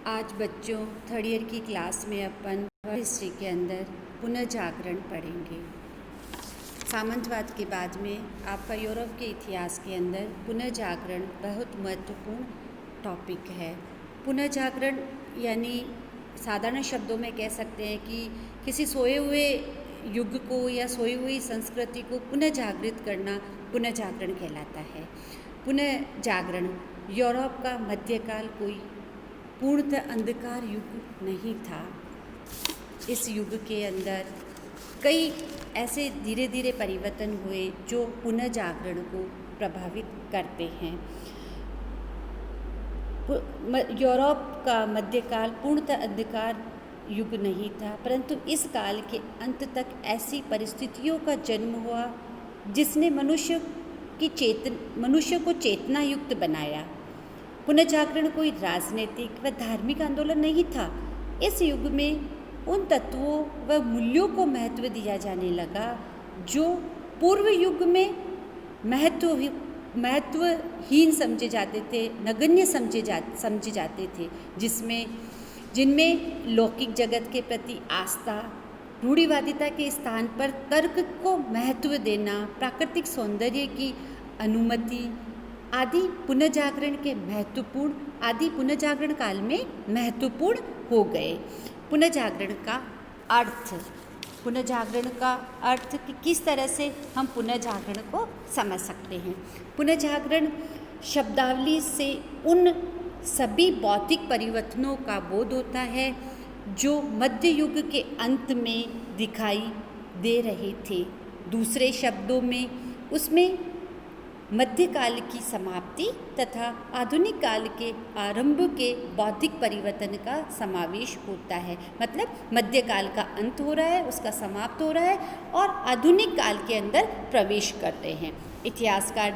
आज बच्चों third year की क्लास में अपन वर्ल्ड हिस्ट्री के अंदर पुनर्जागरण पढ़ेंगे। सामंतवाद के बाद में आपका यूरोप के इतिहास के अंदर पुनर्जागरण बहुत महत्वपूर्ण टॉपिक है। पुनर्जागरण यानी साधारण शब्दों में कह सकते हैं कि किसी सोए हुए युग को या सोई हुई संस्कृति को पुनर्जागृत करना पुनर्जागरण कहलाता है। पुनर्जागरण यूरोप का मध्यकाल कोई पूर्णतः अंधकार युग नहीं था। इस युग के अंदर कई ऐसे धीरे धीरे परिवर्तन हुए जो पुनर्जागरण को प्रभावित करते हैं। यूरोप का मध्यकाल पूर्णतः अंधकार युग नहीं था, परंतु इस काल के अंत तक ऐसी परिस्थितियों का जन्म हुआ जिसने मनुष्य को चेतना युक्त बनाया। पुनर्जागरण कोई राजनीतिक व धार्मिक आंदोलन नहीं था। इस युग में उन तत्वों व मूल्यों को महत्व दिया जाने लगा जो पूर्व युग में महत्वहीन समझे जाते थे, नगण्य समझे जाते थे, जिनमें लौकिक जगत के प्रति आस्था, रूढ़िवादिता के स्थान पर तर्क को महत्व देना, प्राकृतिक सौंदर्य की अनुमति आदि पुनर्जागरण काल में महत्वपूर्ण हो गए। पुनर्जागरण का अर्थ कि किस तरह से हम पुनर्जागरण को समझ सकते हैं। पुनर्जागरण शब्दावली से उन सभी भौतिक परिवर्तनों का बोध होता है जो मध्य युग के अंत में दिखाई दे रहे थे। दूसरे शब्दों में उसमें मध्यकाल की समाप्ति तथा आधुनिक काल के आरंभ के बौद्धिक परिवर्तन का समावेश होता है। मतलब मध्यकाल का अंत हो रहा है, उसका समाप्त हो रहा है और आधुनिक काल के अंदर प्रवेश करते हैं। इतिहासकार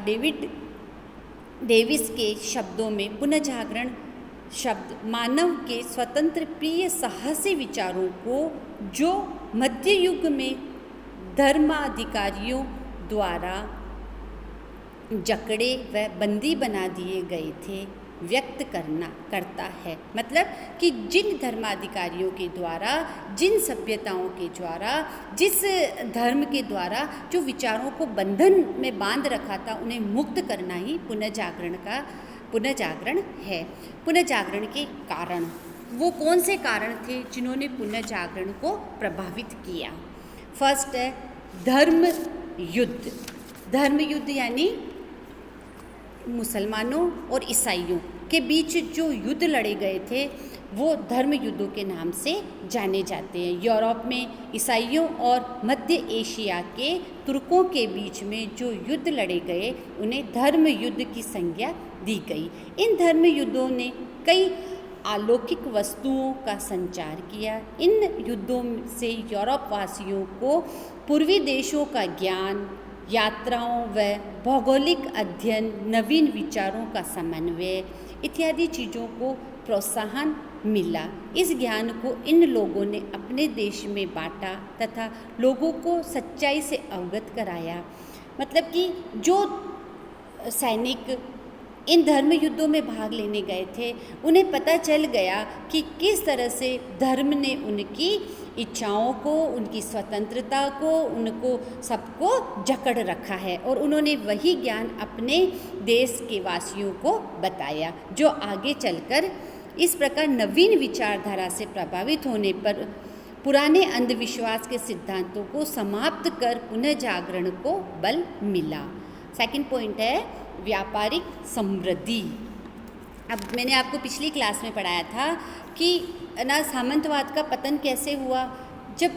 डेविस के शब्दों में पुनर्जागरण शब्द मानव के स्वतंत्र प्रिय साहसी विचारों को जो मध्य युग में धर्माधिकारियों द्वारा जकड़े व बंदी बना दिए गए थे व्यक्त करता है। मतलब कि जिन धर्माधिकारियों के द्वारा, जिन सभ्यताओं के द्वारा, जिस धर्म के द्वारा जो विचारों को बंधन में बांध रखा था, उन्हें मुक्त करना ही पुनर्जागरण है। पुनर्जागरण के कारण, वो कौन से कारण थे जिन्होंने पुनर्जागरण को प्रभावित किया? फर्स्ट है धर्म युद्ध यानी मुसलमानों और ईसाइयों के बीच जो युद्ध लड़े गए थे वो धर्म युद्धों के नाम से जाने जाते हैं। यूरोप में ईसाइयों और मध्य एशिया के तुर्कों के बीच में जो युद्ध लड़े गए उन्हें धर्म युद्ध की संज्ञा दी गई। इन धर्म युद्धों ने कई अलौकिक वस्तुओं का संचार किया। इन युद्धों से यूरोप वासियों को पूर्वी देशों का ज्ञान, यात्राओं व भौगोलिक अध्ययन, नवीन विचारों का समन्वय इत्यादि चीज़ों को प्रोत्साहन मिला। इस ज्ञान को इन लोगों ने अपने देश में बांटा तथा लोगों को सच्चाई से अवगत कराया। मतलब कि जो सैनिक इन धर्म युद्धों में भाग लेने गए थे उन्हें पता चल गया कि किस तरह से धर्म ने उनकी इच्छाओं को, उनकी स्वतंत्रता को, उनको सबको जकड़ रखा है और उन्होंने वही ज्ञान अपने देश के वासियों को बताया, जो आगे चलकर इस प्रकार नवीन विचारधारा से प्रभावित होने पर पुराने अंधविश्वास के सिद्धांतों को समाप्त कर पुनर्जागरण को बल मिला। सेकंड पॉइंट है व्यापारिक समृद्धि। अब मैंने आपको पिछली क्लास में पढ़ाया था कि सामंतवाद का पतन कैसे हुआ। जब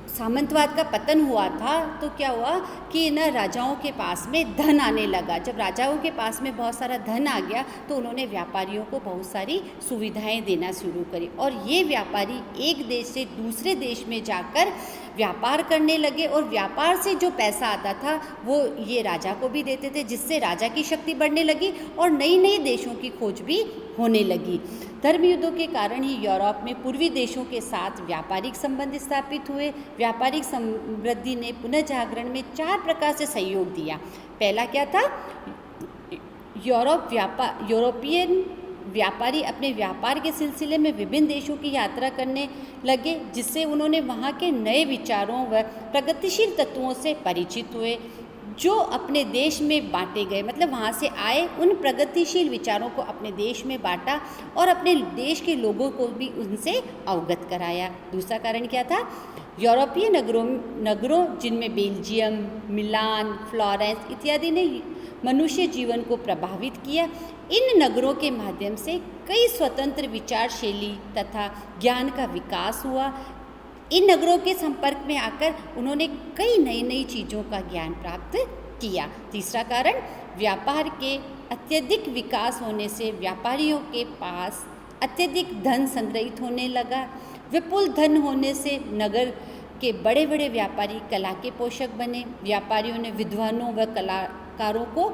सामंतवाद का पतन हुआ था तो क्या हुआ कि राजाओं के पास में धन आने लगा। जब राजाओं के पास में बहुत सारा धन आ गया तो उन्होंने व्यापारियों को बहुत सारी सुविधाएं देना शुरू करी और ये व्यापारी एक देश से दूसरे देश में जाकर व्यापार करने लगे और व्यापार से जो पैसा आता था वो ये राजा को भी देते थे, जिससे राजा की शक्ति बढ़ने लगी और नई नई देशों की खोज भी होने लगी। धर्म युद्धों के कारण ही यूरोप में पूर्वी देशों के साथ व्यापारिक संबंध स्थापित हुए। व्यापारिक समृद्धि ने पुनर्जागरण में 4 प्रकार से सहयोग दिया। पहला क्या था? यूरोपियन व्यापारी अपने व्यापार के सिलसिले में विभिन्न देशों की यात्रा करने लगे, जिससे उन्होंने वहाँ के नए विचारों व प्रगतिशील तत्वों से परिचित हुए जो अपने देश में बांटे गए। मतलब वहाँ से आए उन प्रगतिशील विचारों को अपने देश में बांटा और अपने देश के लोगों को भी उनसे अवगत कराया। दूसरा कारण क्या था? यूरोपीय नगरों जिनमें बेल्जियम, मिलान, फ्लोरेंस इत्यादि ने मनुष्य जीवन को प्रभावित किया। इन नगरों के माध्यम से कई स्वतंत्र विचार शैली तथा ज्ञान का विकास हुआ। इन नगरों के संपर्क में आकर उन्होंने कई नई नई चीज़ों का ज्ञान प्राप्त किया। तीसरा कारण, व्यापार के अत्यधिक विकास होने से व्यापारियों के पास अत्यधिक धन संग्रहित होने लगा। विपुल धन होने से नगर के बड़े बड़े व्यापारी कला के पोषक बने। व्यापारियों ने विद्वानों व कलाकारों को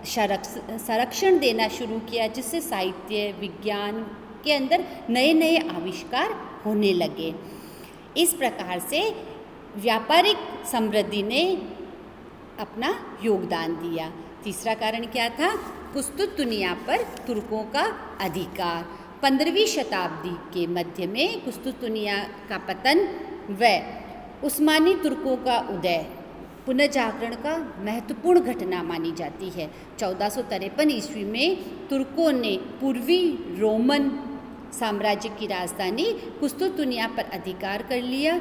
संरक्षण देना शुरू किया, जिससे साहित्य विज्ञान के अंदर नए नए आविष्कार होने लगे। इस प्रकार से व्यापारिक समृद्धि ने अपना योगदान दिया। तीसरा कारण क्या था? कुस्तुतुनिया पर तुर्कों का अधिकार। 15वीं शताब्दी के मध्य में कुस्तुतुनिया का पतन व उस्मानी तुर्कों का उदय पुनर्जागरण का महत्वपूर्ण घटना मानी जाती है। 1453 ईस्वी में तुर्कों ने पूर्वी रोमन साम्राज्य की राजधानी कुस्तुतुनिया पर अधिकार कर लिया।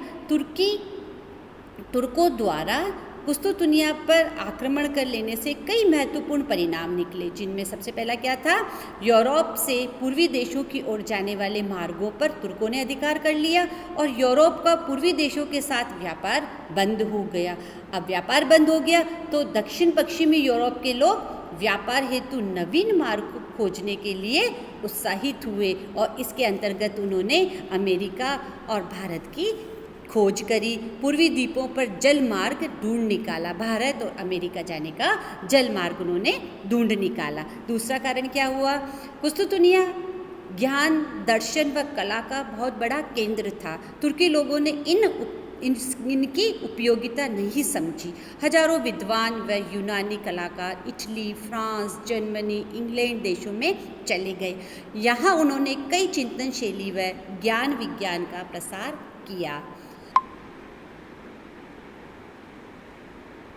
तुर्कों द्वारा कुस्तुतुनिया पर आक्रमण कर लेने से कई महत्वपूर्ण परिणाम निकले, जिनमें सबसे पहला क्या था? यूरोप से पूर्वी देशों की ओर जाने वाले मार्गों पर तुर्कों ने अधिकार कर लिया और यूरोप का पूर्वी देशों के साथ व्यापार बंद हो गया। अब व्यापार बंद हो गया तो दक्षिण पश्चिमी यूरोप के लोग व्यापार हेतु नवीन मार्ग खोजने के लिए उत्साहित हुए और इसके अंतर्गत उन्होंने अमेरिका और भारत की खोज करी। पूर्वी द्वीपों पर जल मार्ग ढूंढ निकाला। भारत और अमेरिका जाने का जल मार्ग उन्होंने ढूंढ निकाला। दूसरा कारण क्या हुआ? कुस्तुतुनिया ज्ञान, दर्शन व कला का बहुत बड़ा केंद्र था। तुर्की लोगों ने इनकी उपयोगिता नहीं समझी। हजारों विद्वान व यूनानी कलाकार इटली, फ्रांस, जर्मनी, इंग्लैंड देशों में चले गए। यहाँ उन्होंने कई चिंतन शैली व ज्ञान विज्ञान का प्रसार किया।